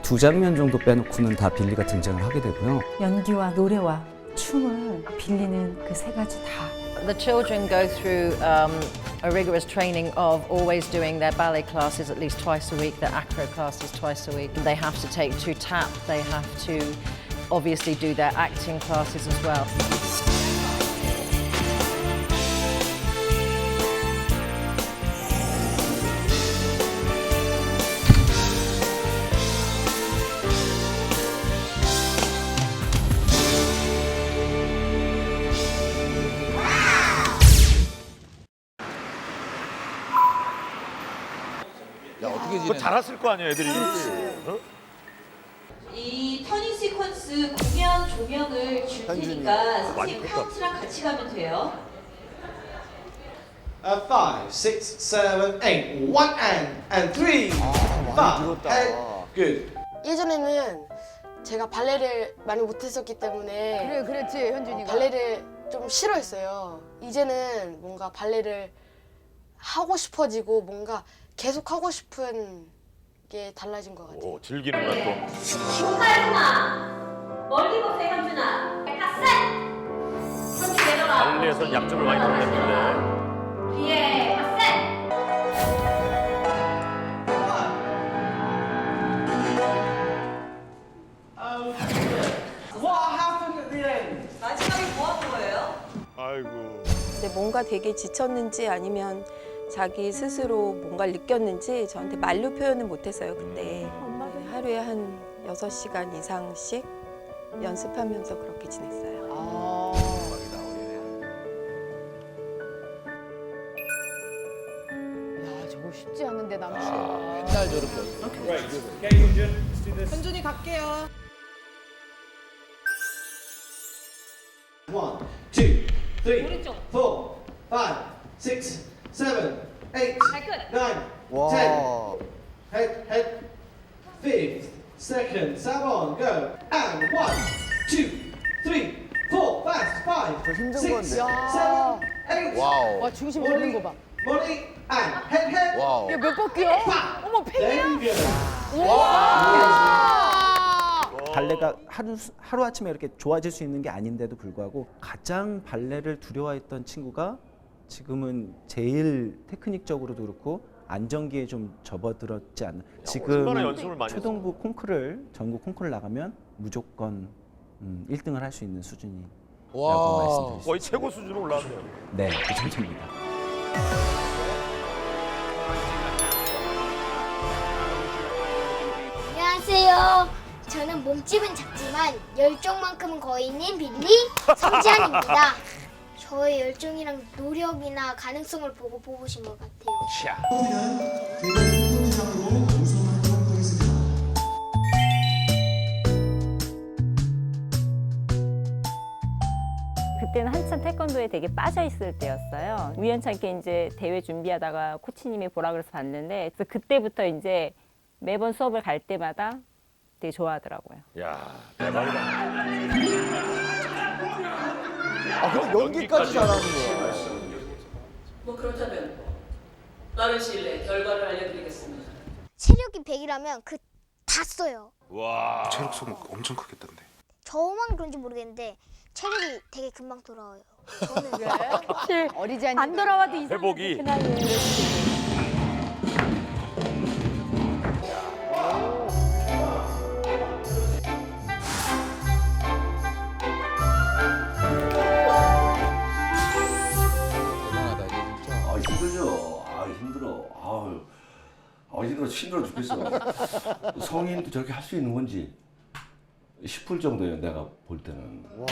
두 장면 정도 빼놓고는 다 빌리가 등장을 하게 되고요. 연기와 노래와 춤을 빌리는 그 세 가지 다. The children go through a rigorous training of always doing their ballet classes at least twice a week, their acro classes twice a week. They have to take to tap, they have to obviously do their acting classes as well. 그거 잘 왔을 거 아니야, 애들이. 어? 이 터닝 시퀀스 공연 조명을 줄 테니까 선생님 카운트랑 같이 가면 돼요. 5, 6, 7, 8. 1 and 3, 5. And good. 예전에는 제가 발레를 많이 못했었기 때문에 그랬지 현준이가. 발레를 좀 싫어했어요. 이제는 뭔가 발레를 하고 싶어지고 뭔가 계속 하고 싶은 게 달라진 것 같아요. 오, 즐기는구나 또. 축하해주마. 멀리 보세요 현준아. 핫셋. 현준 내려라. 발레에선 약점을 많이 드러냈는데. 뒤에 핫셋. What happened at the end? 마지막에 뭐 한 거예요? 아이고. 근데 뭔가 되게 지쳤는지 아니면 자기 스스로 뭔가를 느꼈는지 저한테 말로 표현은 못했어요 그때. 하루에 한 6시간 이상씩 연습하면서 그렇게 지냈어요. 야 저거 쉽지 않은데 남친. 맨날 저렇게. 현준이 갈게요. 1, 2, 3, 4, 5, 6, 7, 8, 9, 10. Head. Fifth, second, 7, go. And 1, 2, 3, 4, fast, 5, 힘든 6, 건데. 7, 8. 와우. 와 중심 잡는 거 봐. Body and head. 와우. 얘 몇 바퀴야? 팍! 어머 팬이야? There you go. 발레가 하루아침에 이렇게 좋아질 수 있는 게 아닌데도 불구하고 가장 발레를 두려워했던 친구가 지금은 제일 테크닉적으로도 그렇고 안정기에 좀 접어들었지 않나. 지금 얼마나 연습을 많이 초등부 콩쿠르를 전국 콩쿠르 나가면 무조건 1등을 할 수 있는 수준이라고 와. 말씀드릴 수 거의 있습니다. 최고 수준으로 올라왔네요. 네, 그 정도입니다. 안녕하세요. 저는 몸집은 작지만 열정만큼은 거의 있는 빌리 성지안입니다. 저의 열정이랑 노력이나 가능성을 보고 뽑으신 것 같아요. 그때는 한참 태권도에 되게 빠져 있을 때였어요. 우연찮게 이제 대회 준비하다가 코치님이 보라 그래서 봤는데 그래서 그때부터 이제 매번 수업을 갈 때마다 되게 좋아하더라고요. 야, 대박이다. 아 근데 연기까지 잘하는 거야. 뭐 그렇다면 빠른 시일 내에 결과를 알려드리겠습니다. 체력이 100이라면 그 다 써요. 와. 체력성 엄청 크겠던데. 저만 그런지 모르겠는데 체력이 되게 금방 돌아와요. 저는 어리지 않니? 안 돌아와도 이상하게 회복이. 그 나이에. 대단하다 이게 진짜. 아 힘들죠. 아 힘들어. 힘들어 죽겠어. 성인도 저렇게 할 수 있는 건지 싶을 정도예요. 내가 볼 때는. 와.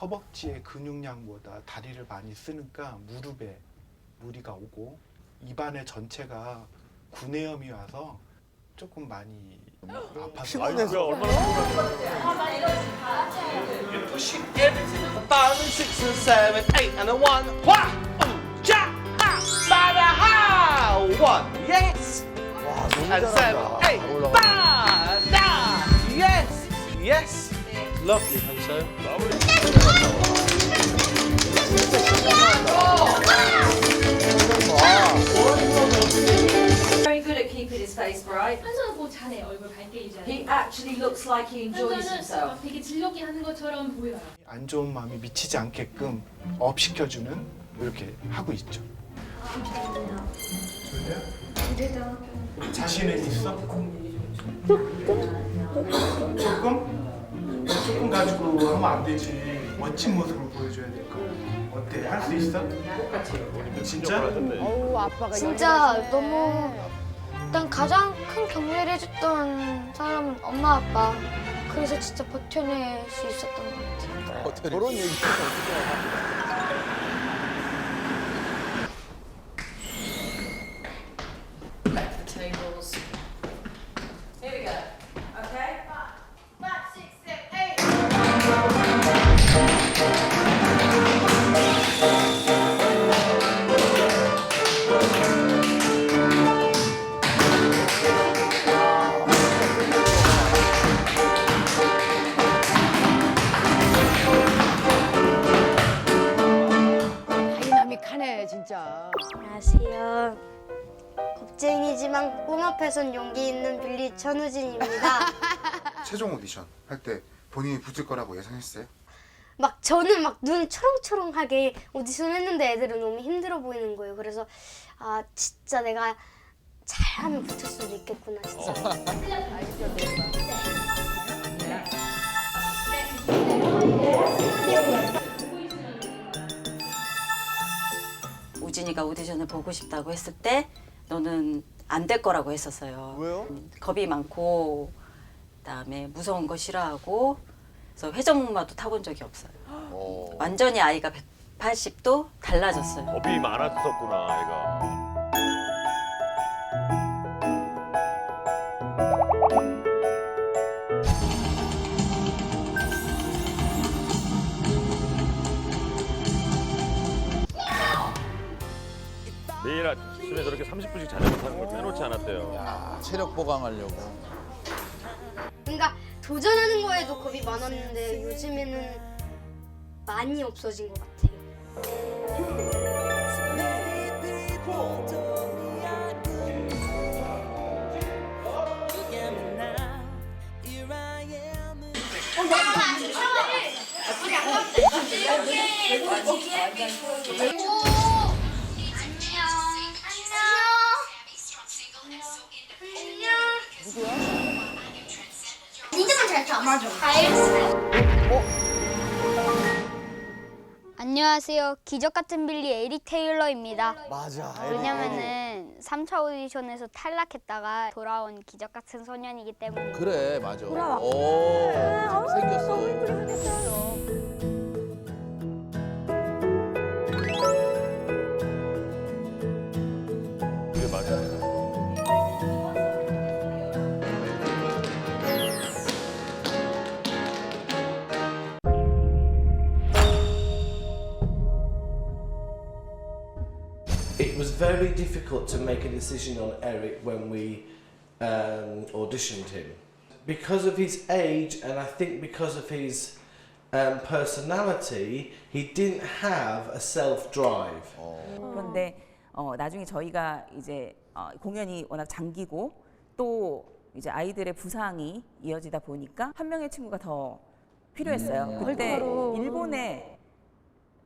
허벅지의 근육량보다 다리를 많이 쓰니까 무릎에 무리가 오고 입안의 전체가 구내염이 와서 조금 많이 아파서 피곤해서. 얼마나 피곤한데. Push it, everything. 5, 6, 7, 8, and a 1. one, yes. 와, 너무 And 잘한다. 7, 8, 올라가. ba, da, yes, yes. Lovely, Hanso. Very good at keeping his face bright. 한손은 꼭 잘해. 얼굴 밝게 유지하는. He actually looks like he enjoys 한손은 himself. 되게 즐겁게 하는 것처럼 보여요. 안 좋은 마음이 미치지 않게끔 업 시켜주는 이렇게 하고 있죠. 졸려? 자신은 있어? 조금 가지고 하면 안 되지. 멋진 모습을 보여줘야 될 거야. 어때? 할 수 있어? 진짜? 어우 아빠가 진짜 너무 일단 가장 큰 격려를 해줬던 사람은 엄마 아빠. 그래서 진짜 버텨낼 수 있었던 것 같아요. 저런 얘기 어떻게 Back to the tables. Here we go. Okay? 5, 6, 7, 8. 다이나믹하네 진짜. 안녕하세요. 겁쟁이지만 꿈 앞에선 용기 있는 빌리 천우진입니다. 최종 오디션 할 때 본인이 붙을 거라고 예상했어요? 막 저는 막 눈 초롱초롱하게 오디션 했는데 애들은 너무 힘들어 보이는 거예요. 그래서 아 진짜 내가 잘하면 붙을 수도 있겠구나 진짜. 우진이가 오디션을 보고 싶다고 했을 때 너는 안 될 거라고 했었어요. 왜요? 겁이 많고 그다음에 무서운 거 싫어하고 그래서 회전목마도 타본 적이 없어요. 완전히 아이가 180도 달라졌어요. 겁이 많았었구나, 아이가. 매일 아침에 저렇게 30분씩 자전거 타는 걸 빼놓지 않았대요. 야, 체력 보강하려고. 그러니까 도전하는 거에도 겁이 많았는데 요즘에는 많이 없어진 것 같아요. 니들만 잘안 맞아. 안녕하세요. 기적 같은 빌리 에릭 테일러입니다. 맞아. 왜냐면은 3차 오디션에서 탈락했다가 돌아온 기적 같은 소년이기 때문에. 그래, 맞아. 돌아와. 오, 생겼어. 그게 맞아. It was very difficult to make a decision on Eric when we auditioned him. Because of his age and I think because of his personality, he didn't have a self-drive. 그런데 나중에 저희가 이제 공연이 워낙 장기고 또 이제 아이들의 부상이 이어지다 보니까 한 명의 친구가 더 필요했어요. 그때 일본에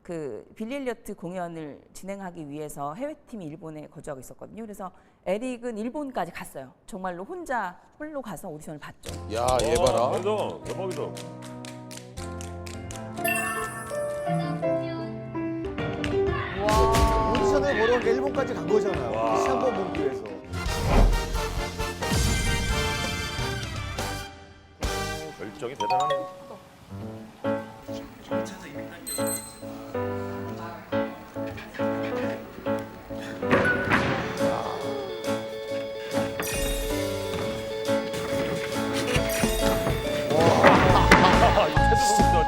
그 빌리 엘리어트 공연을 진행하기 위해서 해외팀이 일본에 거주하고 있었거든요. 그래서 에릭은 일본까지 갔어요. 정말로 홀로 가서 오디션을 봤죠. 야, 얘 봐라. 대박, 대박이다. 오디션을 보러 일본까지 간 거잖아요. 시한 번 보기 위해서. 결정이 대단하네.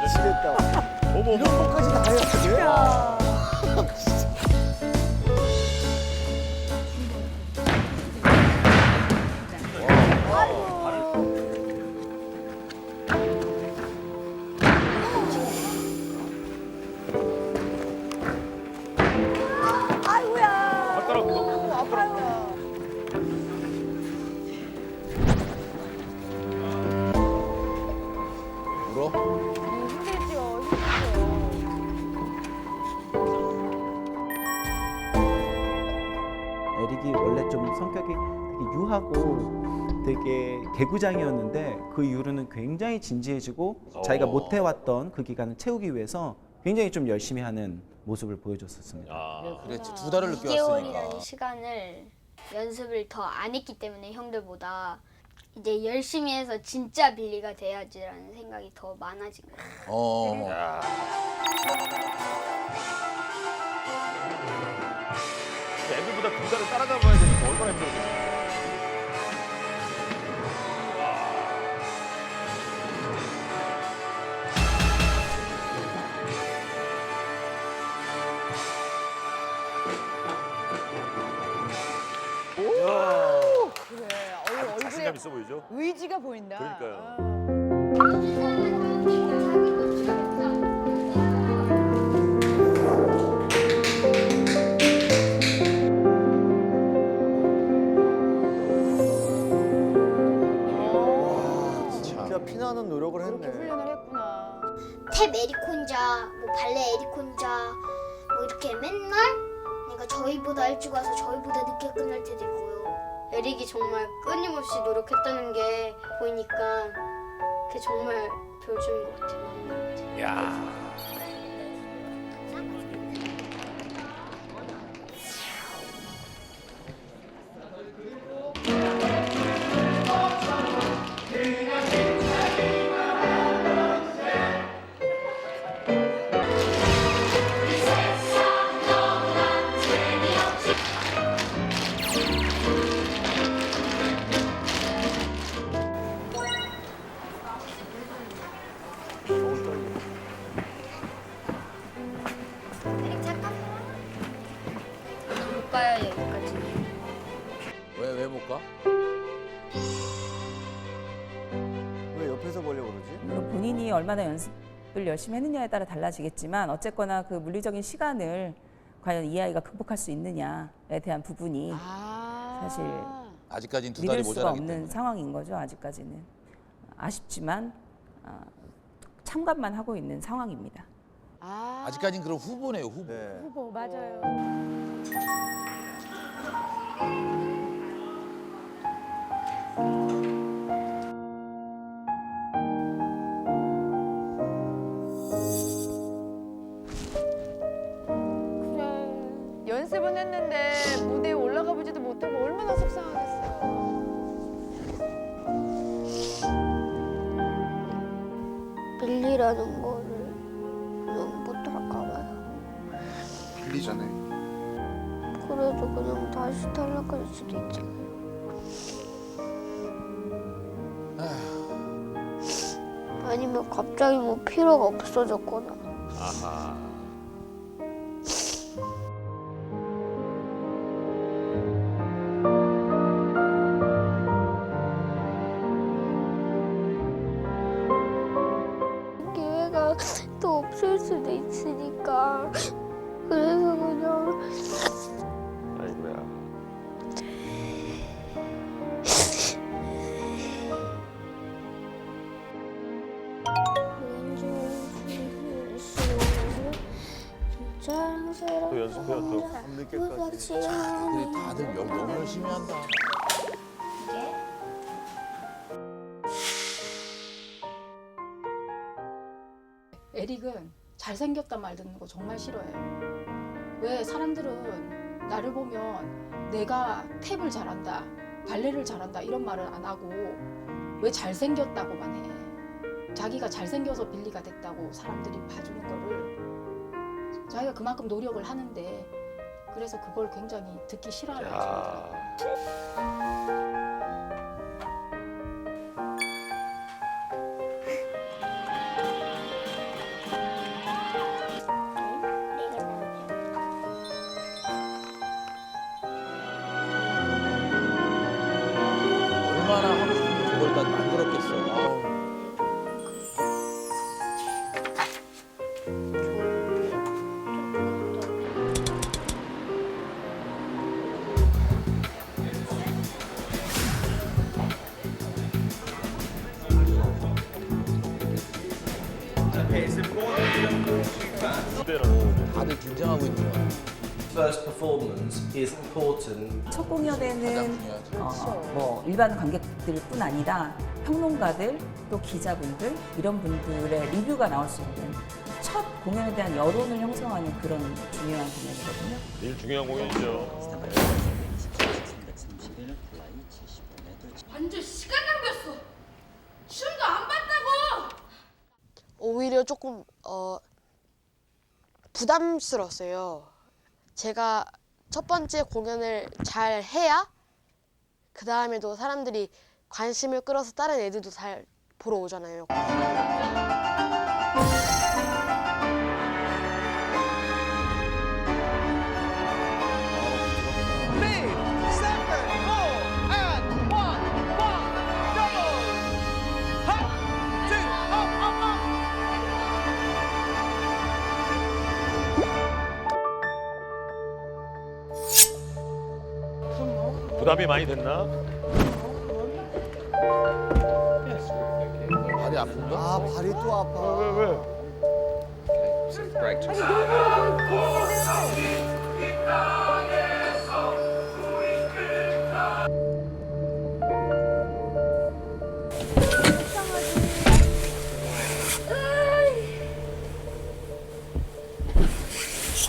미치겠다. 이런 것까지 다 해야 돼? 울어? 힘들죠. 에릭이 원래 좀 성격이 되게 유하고 되게 개구장이었는데 그 이후로는 굉장히 진지해지고 자기가 못 해왔던 그 기간을 채우기 위해서 굉장히 좀 열심히 하는 모습을 보여줬었습니다. 그랬지. 2달을 늦게 2개월이라는 왔으니까. 시간을 연습을 더 안 했기 때문에 형들보다 이제 열심히 해서 진짜 빌리가 돼야지라는 생각이 더 많아진 거예요. 애들보다 2달을 따라잡아야 되니까 얼마나 힘들었겠어. 그래. 얼굴에 자신감 있어 보이죠? 의지가 보인다. 그러니까요. 진짜 피나는 노력을 했네. 그렇게 훈련을 했구나. 탭 에리콘자, 뭐 발레 에리콘자, 뭐 이렇게 맨날 그러니까 저희보다 일찍 와서 저희보다 늦게 끝날 때도 있고요. 에릭이 정말 끊임없이 노력했다는 게 보이니까 그게 정말 별점인 것 같아요. 맞는 것 같아요. 야. 에릭 잠깐만. 못 가요 여기까지. 왜 못 가? 왜 옆에서 보려고 그러지? 물론 본인이 얼마나 연습을 열심히 했느냐에 따라 달라지겠지만 어쨌거나 그 물리적인 시간을 과연 이 아이가 극복할 수 있느냐에 대한 부분이 사실 아직까지는 2달이 믿을 수가 모자라기 없는 때문에. 상황인 거죠. 아직까지는 아쉽지만 참관만 하고 있는 상황입니다. 아직까지는 그럼 후보네요, 후보. 후보 맞아요. 그래. 연습은 했는데 무대에 올라가 보지도 못하고 얼마나 속상하겠어요. 빌리라는 거를 너무 못할까 봐요. 빌리잖아요. 그래도 그냥 다시 탈락할 수도 있잖아요. 아니면 갑자기 뭐 필요가 없어졌거나. 아하. 기회가 또 없을 수도 있으니까 그래서 그냥 아이고야. 또 연습해요 또. 다들 너무 열심히 한다. 에릭은 잘생겼단 말 듣는 거 정말 싫어해요. 왜 사람들은 나를 보면 내가 탭을 잘한다, 발레를 잘한다 이런 말을 안 하고 왜 잘생겼다고만 해. 자기가 잘생겨서 빌리가 됐다고 사람들이 봐주는 거를 자기가 그만큼 노력을 하는데 그래서 그걸 굉장히 듣기 싫어하죠. 얼마나 하고 싶으면 저걸 다 만들었겠어. 아우. 다들 긴장하고 있는 거야. First performance is important. 첫 공연에는 뭐 일반 관객들뿐 아니라 평론가들 또 기자분들 이런 분들의 리뷰가 나올 수 있는 첫 공연에 대한 여론을 형성하는 그런 중요한 공연이거든요. 제일 중요한 공연이죠. 완전 시간 낭비였어. 춤도 안 봤다고. 오히려 조금 부담스러웠어요. 제가 첫 번째 공연을 잘 해야 그 다음에도 사람들이 관심을 끌어서 다른 애들도 잘 보러 오잖아요. 부담이 많이 됐나? 발이 아픈가? 아, 발이 또 아파. 왜?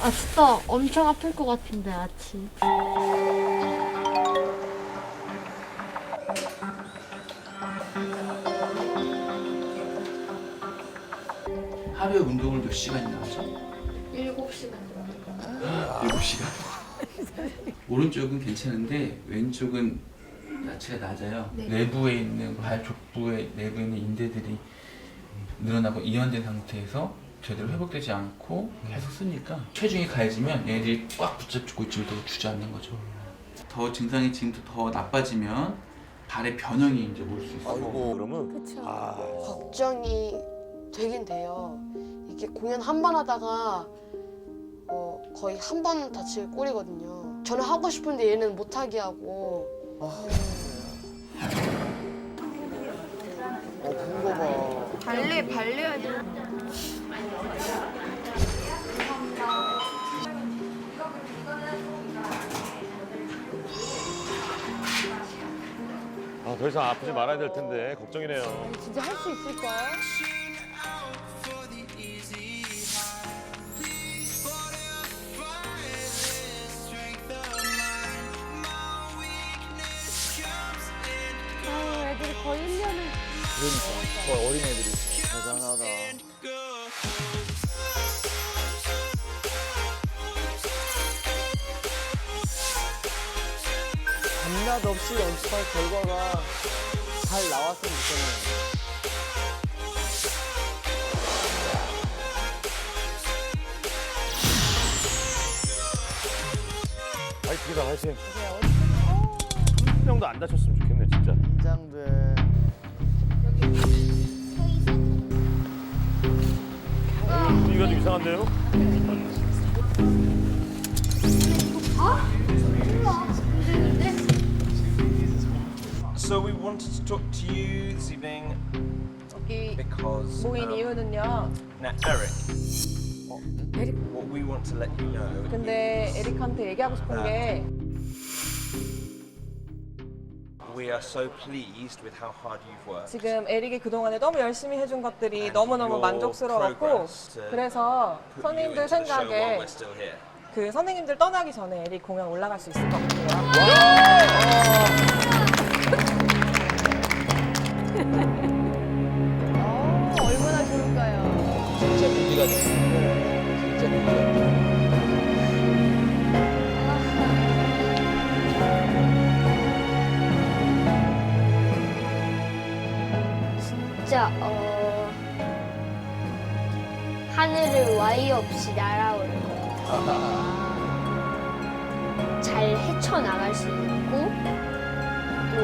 아 진짜 엄청 아플 것 같은데 아침. 하루에 운동을 몇 시간이나 하죠? 7시간. 7시간. 오른쪽은 괜찮은데 왼쪽은 야채가 낮아요. 네. 내부에 있는 발 족부의 내부에 있는 인대들이 늘어나고 이완된 상태에서 제대로 회복되지 않고 계속 쓰니까 체중이 가해지면 얘들이 꽉 붙잡고 있지를 더 주저앉는 거죠. 더 증상이 지금 더 나빠지면 발의 변형이 이제 올 수 있어요. 아이고, 그러면 그쵸. 걱정이 되긴 돼요. 이게 공연 한 번 하다가 거의 한 번 다칠 꼴이거든요. 저는 하고 싶은데 얘는 못하게 하고. 큰 거 봐. 발려야 돼. 아, 더 이상 아프지 말아야 될 텐데 걱정이네요. 진짜 할 수 있을까? 애들이 거의 1년을. 그러니까 저 어린애들이. 대단하다. 밤낮 없이 연습할 결과가 잘 나왔으면 좋겠네요. 화이팅이다, 화이팅. 한 명도 안 다쳤으면 좋겠네, 진짜. 긴장돼. 분위기가 좀 이상한데요? So we wanted to talk to you this evening 여기 because 모인 이유는요. now Eric, what we want to let you know 근데 에릭한테 얘기하고 싶은 게 we are so pleased with how hard you've worked. 지금 에릭이 그동안에 너무 열심히 해준 것들이 너무너무 만족스러웠고 그래서 선생님들 Show while 생각에 we're still here. 그 선생님들 떠나기 전에 에릭 공연 올라갈 수 있을 것 같아요. 얼마나 좋을까요? 진짜 준비가 돼. 진짜 준비가 돼. 진짜 하늘을 와이 없이 날아오를 것 같아요. 잘 헤쳐나갈 수 있고 또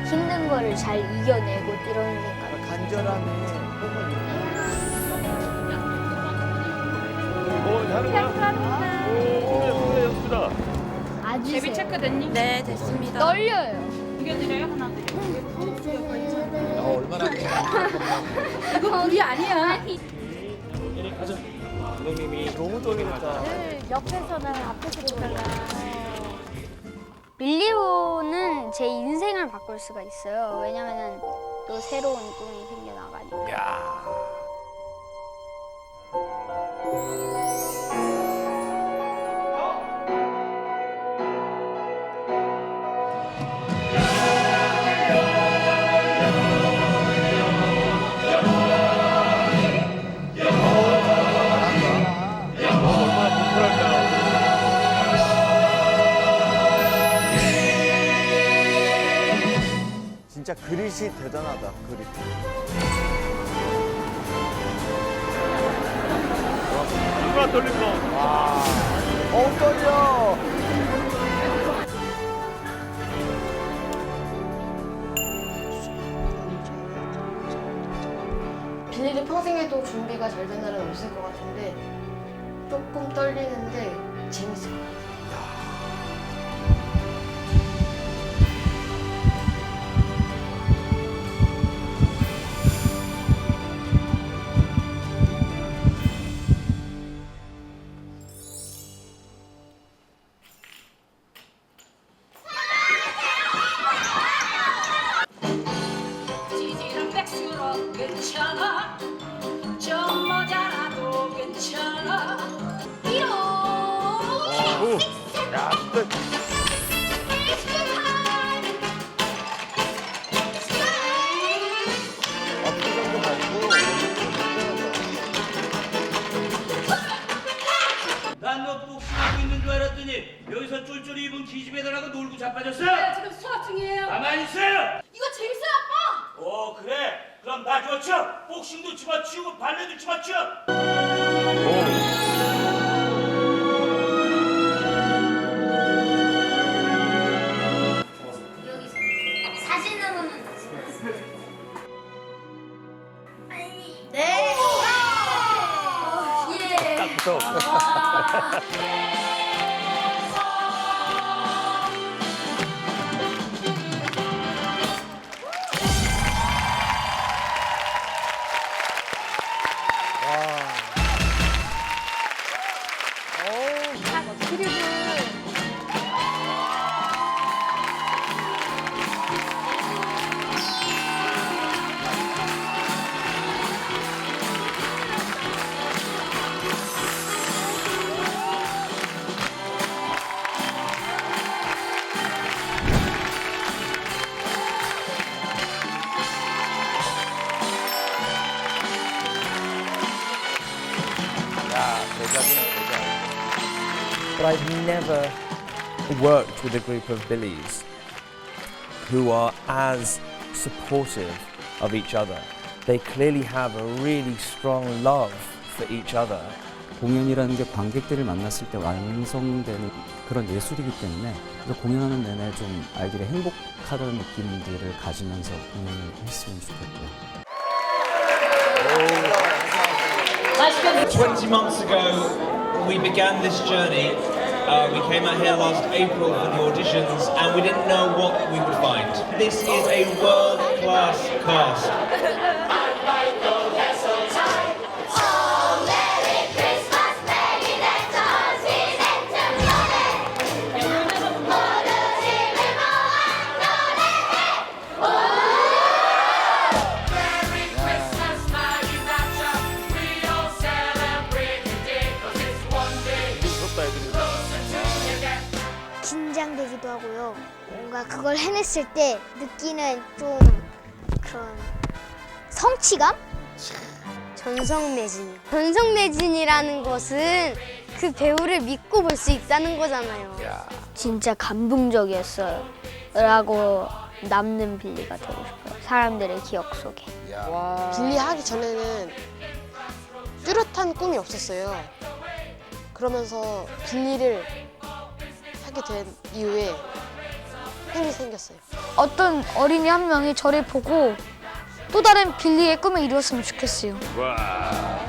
힘든 거를 잘 이겨내고 이런 생각. 간절함이 하는 거야? 오, 연습이다. 아주 데뷔 체크 됐니? 네, 됐습니다. 떨려요. 이겨드려요, 하나 드려요. 얼마나 이거 우리 아니야. 가자. 감독님이 너무 떨리겠다. 옆에서나 앞에서 보다가 밀리오는 제 인생을 바꿀 수가 있어요. 왜냐면은 또 새로운 꿈이 생겨나가니까. 진짜 그릇이 대단하다. 그릇. 얼마나 떨릴까? 와. 떨려. 빌리를 평생 해도 준비가 잘 된 날은 없을 것 같은데 조금 떨리는데 재밌을 것 같아요. 지지랑 백수로 괜찮아. 좀 모자라도 괜찮아. 야, 진짜. 난 너 복싱하고 있는 줄 알았더니 여기서 쫄쫄이 입은 기집애들하고 놀고 자빠졌어? 지금 수업 중이에요. 가만히 있어요. 이거 재밌어요, 아빠. 오 그래? 그럼 나 좋죠. 복싱도 집어치우고 발레도 집어치워. 사진으로는 네. 예. 딱 붙어. But I've never worked with a group of Billies who are as supportive of each other. They clearly have a really strong love for each other. 공연이라는 게 관객들을 만났을 때 완성되는 그런 예술이기 때문에 그래서 공연하는 내내 좀 아이들이 행복하다는 느낌들을 가지면서 공연을 했으면 좋겠고요. 20 months ago, we began this journey. We came out here last April for the auditions, and we didn't know what we would find. This is a world-class cast. 긴장되기도 하고요. 뭔가 그걸 해냈을 때 느끼는 좀 그런 성취감? 전성매진. 전성매진이라는 것은 그 배우를 믿고 볼 수 있다는 거잖아요. 진짜 감동적이었어요. 라고 남는 빌리가 되고 싶어요. 사람들의 기억 속에. 빌리 하기 전에는 뚜렷한 꿈이 없었어요. 그러면서 빌리를 하게 된 이후에 꿈이 생겼어요. 어떤 어린이 한 명이 저를 보고 또 다른 빌리의 꿈을 이루었으면 좋겠어요. 와.